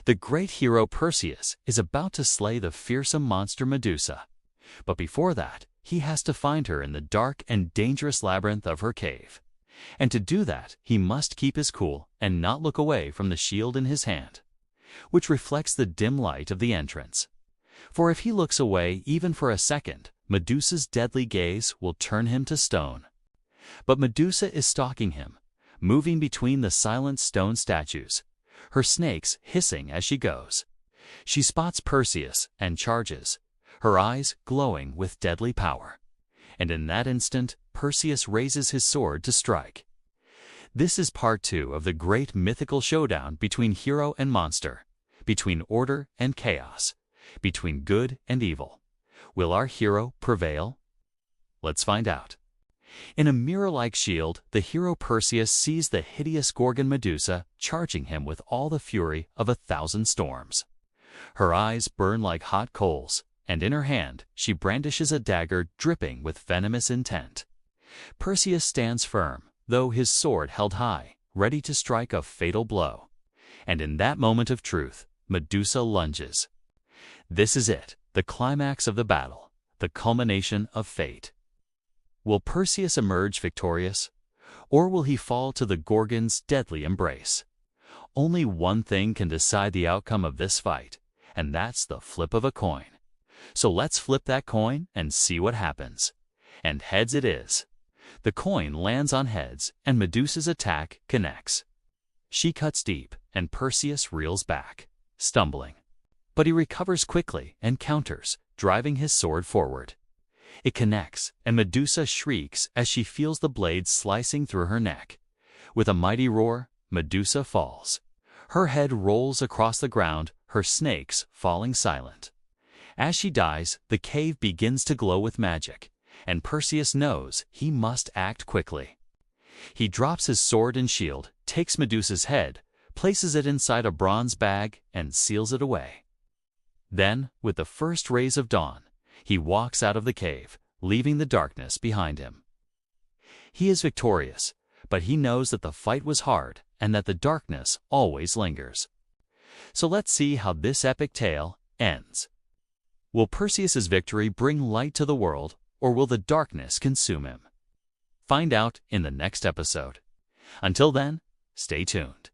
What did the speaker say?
The great hero Perseus is about to slay the fearsome monster Medusa. But before that, he has to find her in the dark and dangerous labyrinth of her cave. And to do that, he must keep his cool and not look away from the shield in his hand, which reflects the dim light of the entrance. For if he looks away even for a second, Medusa's deadly gaze will turn him to stone. But Medusa is stalking him, moving between the silent stone statues, her snakes hissing as she goes. She spots Perseus and charges, her eyes glowing with deadly power. And in that instant, Perseus raises his sword to strike. This is part 2 of the great mythical showdown between hero and monster, between order and chaos, between good and evil. Will our hero prevail? Let's find out. In a mirror-like shield, the hero Perseus sees the hideous Gorgon Medusa charging him with all the fury of 1,000 storms. Her eyes burn like hot coals, and in her hand she brandishes a dagger dripping with venomous intent. Perseus stands firm, though his sword held high, ready to strike a fatal blow. And in that moment of truth, Medusa lunges. This is it, the climax of the battle, the culmination of fate. Will Perseus emerge victorious, or will he fall to the Gorgon's deadly embrace? Only one thing can decide the outcome of this fight, and that's the flip of a coin. So let's flip that coin and see what happens. And heads it is. The coin lands on heads, and Medusa's attack connects. She cuts deep, and Perseus reels back, stumbling. But he recovers quickly and counters, driving his sword forward. It connects, and Medusa shrieks as she feels the blade slicing through her neck. With a mighty roar, Medusa falls. Her head rolls across the ground, her snakes falling silent. As she dies, the cave begins to glow with magic, and Perseus knows he must act quickly. He drops his sword and shield, takes Medusa's head, places it inside a bronze bag, and seals it away. Then, with the first rays of dawn, he walks out of the cave, leaving the darkness behind him. He is victorious, but he knows that the fight was hard and that the darkness always lingers. So let's see how this epic tale ends. Will Perseus's victory bring light to the world, or will the darkness consume him? Find out in the next episode. Until then, stay tuned.